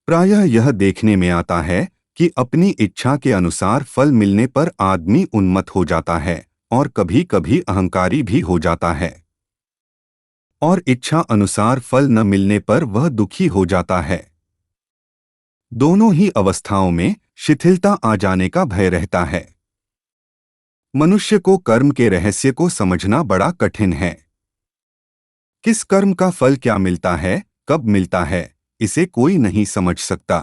प्रायः यह देखने में आता है कि अपनी इच्छा के अनुसार फल मिलने पर आदमी उन्मत्त हो जाता है और कभी-कभी अहंकारी भी हो जाता है, और इच्छा अनुसार फल न मिलने पर वह दुखी हो जाता है। दोनों ही अवस्थाओं में शिथिलता आ जाने का भय रहता है। मनुष्य को कर्म के रहस्य को समझना बड़ा कठिन है। किस कर्म का फल क्या मिलता है, कब मिलता है, इसे कोई नहीं समझ सकता।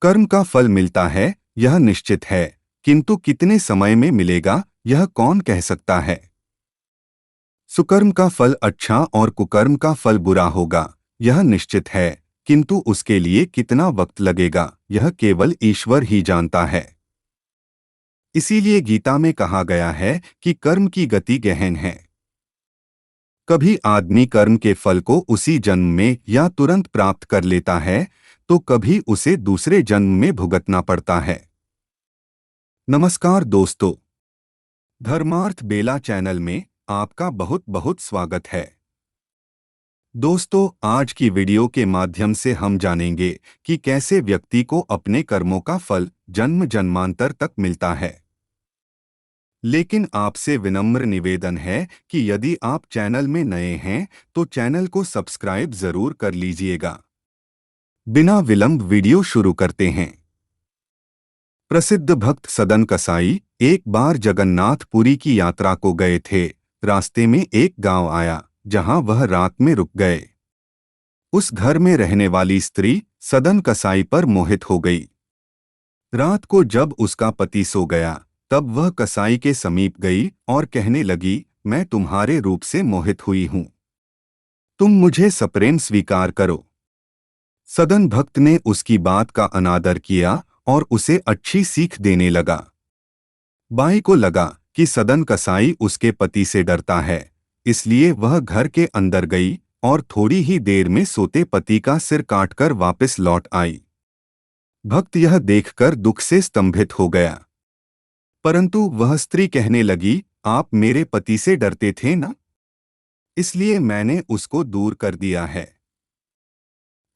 कर्म का फल मिलता है, यह निश्चित है, किंतु कितने समय में मिलेगा, यह कौन कह सकता है। सुकर्म का फल अच्छा और कुकर्म का फल बुरा होगा, यह निश्चित है, किंतु उसके लिए कितना वक्त लगेगा, यह केवल ईश्वर ही जानता है। इसीलिए गीता में कहा गया है कि कर्म की गति गहन है। कभी आदमी कर्म के फल को उसी जन्म में या तुरंत प्राप्त कर लेता है, तो कभी उसे दूसरे जन्म में भुगतना पड़ता है। नमस्कार दोस्तों, धर्मार्थ बेला चैनल में आपका बहुत बहुत स्वागत है। दोस्तों, आज की वीडियो के माध्यम से हम जानेंगे कि कैसे व्यक्ति को अपने कर्मों का फल जन्म जन्मांतर तक मिलता है। लेकिन आपसे विनम्र निवेदन है कि यदि आप चैनल में नए हैं तो चैनल को सब्सक्राइब जरूर कर लीजिएगा। बिना विलंब वीडियो शुरू करते हैं। प्रसिद्ध भक्त सदन कसाई एक बार जगन्नाथपुरी की यात्रा को गए थे। रास्ते में एक गांव आया जहां वह रात में रुक गए। उस घर में रहने वाली स्त्री सदन कसाई पर मोहित हो गई। रात को जब उसका पति सो गया तब वह कसाई के समीप गई और कहने लगी, मैं तुम्हारे रूप से मोहित हुई हूं, तुम मुझे सप्रेम स्वीकार करो। सदन भक्त ने उसकी बात का अनादर किया और उसे अच्छी सीख देने लगा। बाई को लगा कि सदन कसाई उसके पति से डरता है, इसलिए वह घर के अंदर गई और थोड़ी ही देर में सोते पति का सिर काटकर वापस लौट आई। भक्त यह देखकर दुख से स्तंभित हो गया, परंतु वह स्त्री कहने लगी, आप मेरे पति से डरते थे ना, इसलिए मैंने उसको दूर कर दिया है।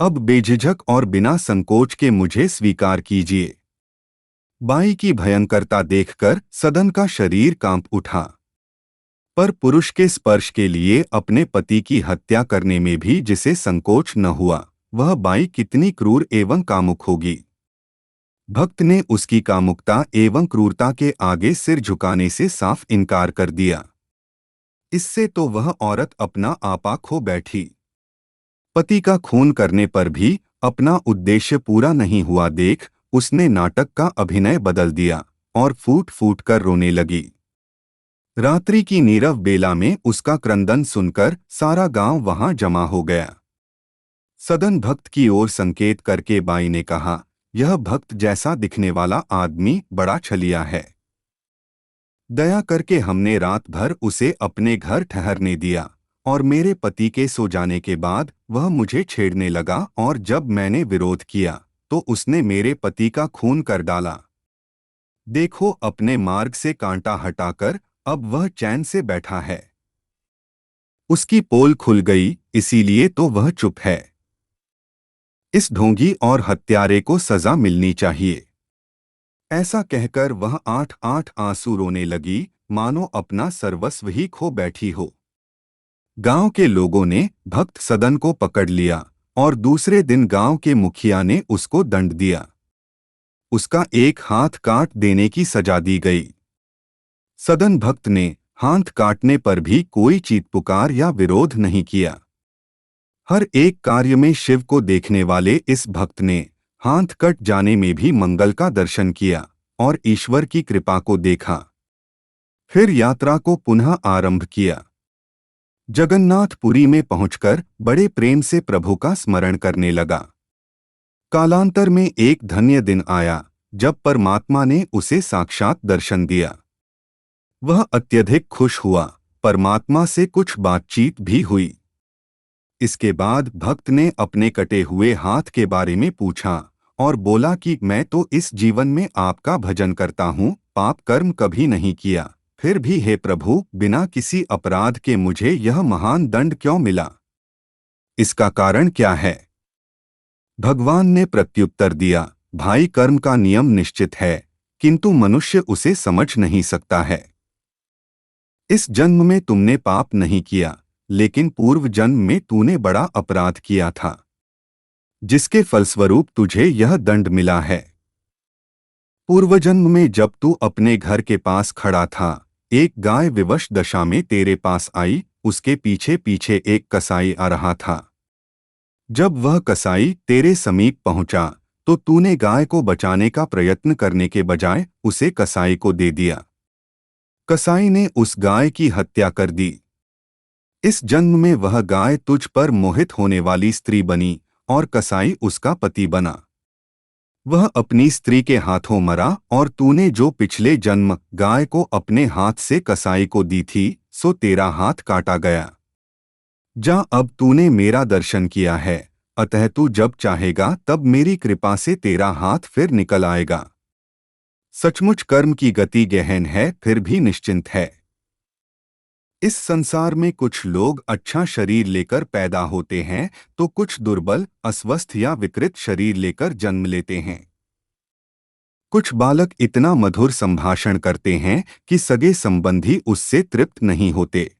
अब बेझिझक और बिना संकोच के मुझे स्वीकार कीजिए। बाई की भयंकरता देखकर सदन का शरीर कांप उठा। पर पुरुष के स्पर्श के लिए अपने पति की हत्या करने में भी जिसे संकोच न हुआ, वह बाई कितनी क्रूर एवं कामुक होगी। भक्त ने उसकी कामुकता एवं क्रूरता के आगे सिर झुकाने से साफ इनकार कर दिया। इससे तो वह औरत अपना आपा खो बैठी। पति का खून करने पर भी अपना उद्देश्य पूरा नहीं हुआ देख उसने नाटक का अभिनय बदल दिया और फूट फूट कर रोने लगी। रात्रि की नीरव बेला में उसका क्रंदन सुनकर सारा गांव वहां जमा हो गया। सदन भक्त की ओर संकेत करके बाई ने कहा, यह भक्त जैसा दिखने वाला आदमी बड़ा छलिया है। दया करके हमने रात भर उसे अपने घर ठहरने दिया और मेरे पति के सो जाने के बाद वह मुझे छेड़ने लगा और जब मैंने विरोध किया तो उसने मेरे पति का खून कर डाला। देखो, अपने मार्ग से कांटा हटाकर अब वह चैन से बैठा है। उसकी पोल खुल गई, इसीलिए तो वह चुप है। इस ढोंगी और हत्यारे को सजा मिलनी चाहिए। ऐसा कहकर वह आठ आठ आंसू रोने लगी, मानो अपना सर्वस्व ही खो बैठी हो। गांव के लोगों ने भक्त सदन को पकड़ लिया और दूसरे दिन गांव के मुखिया ने उसको दंड दिया। उसका एक हाथ काट देने की सजा दी गई। सदन भक्त ने हाथ काटने पर भी कोई चीख पुकार या विरोध नहीं किया। हर एक कार्य में शिव को देखने वाले इस भक्त ने हाथ कट जाने में भी मंगल का दर्शन किया और ईश्वर की कृपा को देखा। फिर यात्रा को पुनः आरंभ किया। जगन्नाथपुरी में पहुंचकर बड़े प्रेम से प्रभु का स्मरण करने लगा। कालांतर में एक धन्य दिन आया जब परमात्मा ने उसे साक्षात दर्शन दिया। वह अत्यधिक खुश हुआ। परमात्मा से कुछ बातचीत भी हुई। इसके बाद भक्त ने अपने कटे हुए हाथ के बारे में पूछा और बोला कि मैं तो इस जीवन में आपका भजन करता हूँ, पाप कर्म कभी नहीं किया, फिर भी हे प्रभु, बिना किसी अपराध के मुझे यह महान दंड क्यों मिला? इसका कारण क्या है? भगवान ने प्रत्युत्तर दिया, भाई कर्म का नियम निश्चित है, किंतु मनुष्य उसे समझ नहीं सकता है। इस जन्म में तुमने पाप नहीं किया, लेकिन पूर्व जन्म में तूने बड़ा अपराध किया था, जिसके फलस्वरूप तुझे यह दंड मिला है। पूर्व जन्म में जब तू अपने घर के पास खड़ा था, एक गाय विवश दशा में तेरे पास आई, उसके पीछे पीछे एक कसाई आ रहा था। जब वह कसाई तेरे समीप पहुंचा, तो तूने गाय को बचाने का प्रयत्न करने के बजाय उसे कसाई को दे दिया। कसाई ने उस गाय की हत्या कर दी। इस जन्म में वह गाय तुझ पर मोहित होने वाली स्त्री बनी और कसाई उसका पति बना। वह अपनी स्त्री के हाथों मरा और तूने जो पिछले जन्म गाय को अपने हाथ से कसाई को दी थी, सो तेरा हाथ काटा गया। जा, अब तूने मेरा दर्शन किया है, अतः तू जब चाहेगा तब मेरी कृपा से तेरा हाथ फिर निकल आएगा। सचमुच कर्म की गति गहन है, फिर भी निश्चिंत है। इस संसार में कुछ लोग अच्छा शरीर लेकर पैदा होते हैं, तो कुछ दुर्बल, अस्वस्थ या विकृत शरीर लेकर जन्म लेते हैं। कुछ बालक इतना मधुर संभाषण करते हैं कि सगे संबंधी उससे तृप्त नहीं होते।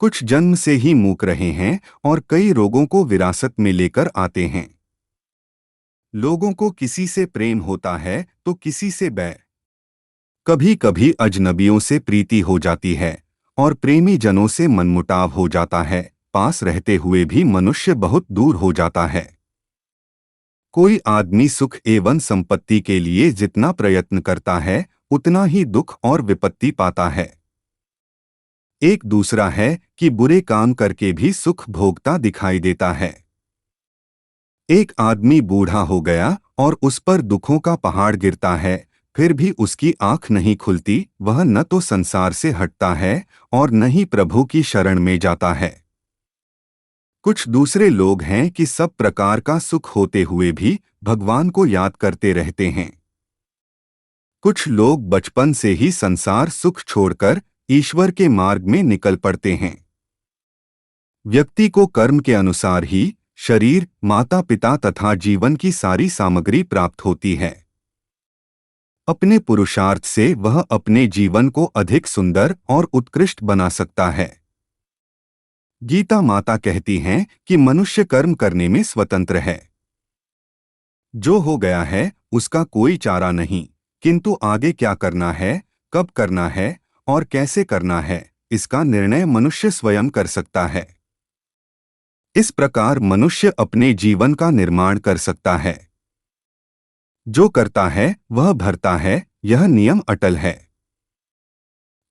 कुछ जन्म से ही मूक रहे हैं और कई रोगों को विरासत में लेकर आते हैं। लोगों को किसी से प्रेम होता है तो किसी से बैर। कभी कभी अजनबियों से प्रीति हो जाती है और प्रेमी जनों से मनमुटाव हो जाता है। पास रहते हुए भी मनुष्य बहुत दूर हो जाता है। कोई आदमी सुख एवं संपत्ति के लिए जितना प्रयत्न करता है, उतना ही दुख और विपत्ति पाता है। एक दूसरा है कि बुरे काम करके भी सुख भोगता दिखाई देता है। एक आदमी बूढ़ा हो गया और उस पर दुखों का पहाड़ गिरता है, फिर भी उसकी आंख नहीं खुलती। वह न तो संसार से हटता है और न ही प्रभु की शरण में जाता है। कुछ दूसरे लोग हैं कि सब प्रकार का सुख होते हुए भी भगवान को याद करते रहते हैं। कुछ लोग बचपन से ही संसार सुख छोड़कर ईश्वर के मार्ग में निकल पड़ते हैं। व्यक्ति को कर्म के अनुसार ही शरीर, माता पिता तथा जीवन की सारी सामग्री प्राप्त होती है। अपने पुरुषार्थ से वह अपने जीवन को अधिक सुंदर और उत्कृष्ट बना सकता है। गीता माता कहती हैं कि मनुष्य कर्म करने में स्वतंत्र है। जो हो गया है उसका कोई चारा नहीं, किंतु आगे क्या करना है, कब करना है और कैसे करना है, इसका निर्णय मनुष्य स्वयं कर सकता है। इस प्रकार मनुष्य अपने जीवन का निर्माण कर सकता है। जो करता है वह भरता है, यह नियम अटल है।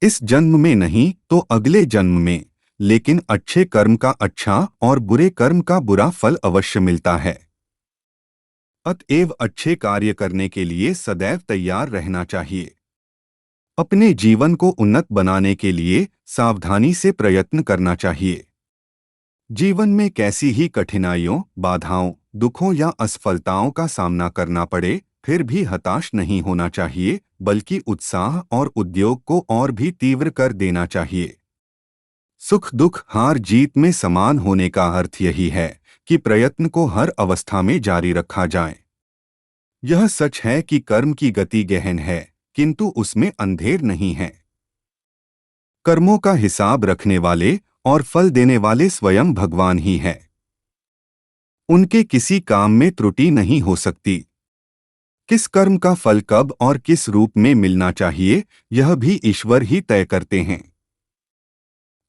इस जन्म में नहीं तो अगले जन्म में, लेकिन अच्छे कर्म का अच्छा और बुरे कर्म का बुरा फल अवश्य मिलता है। अतएव अच्छे कार्य करने के लिए सदैव तैयार रहना चाहिए। अपने जीवन को उन्नत बनाने के लिए सावधानी से प्रयत्न करना चाहिए। जीवन में कैसी ही कठिनाइयों, बाधाओं, दुखों या असफलताओं का सामना करना पड़े, फिर भी हताश नहीं होना चाहिए, बल्कि उत्साह और उद्योग को और भी तीव्र कर देना चाहिए। सुख दुख हार जीत में समान होने का अर्थ यही है कि प्रयत्न को हर अवस्था में जारी रखा जाए। यह सच है कि कर्म की गति गहन है, किंतु उसमें अंधेर नहीं है। कर्मों का हिसाब रखने वाले और फल देने वाले स्वयं भगवान ही हैं। उनके किसी काम में त्रुटि नहीं हो सकती। किस कर्म का फल कब और किस रूप में मिलना चाहिए, यह भी ईश्वर ही तय करते हैं।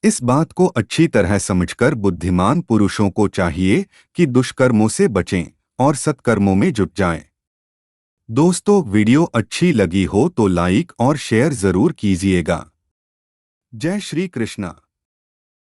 इस बात को अच्छी तरह समझकर बुद्धिमान पुरुषों को चाहिए कि दुष्कर्मों से बचें और सत्कर्मों में जुट जाएं। दोस्तों, वीडियो अच्छी लगी हो तो लाइक और शेयर जरूर कीजिएगा। जय श्री कृष्णा।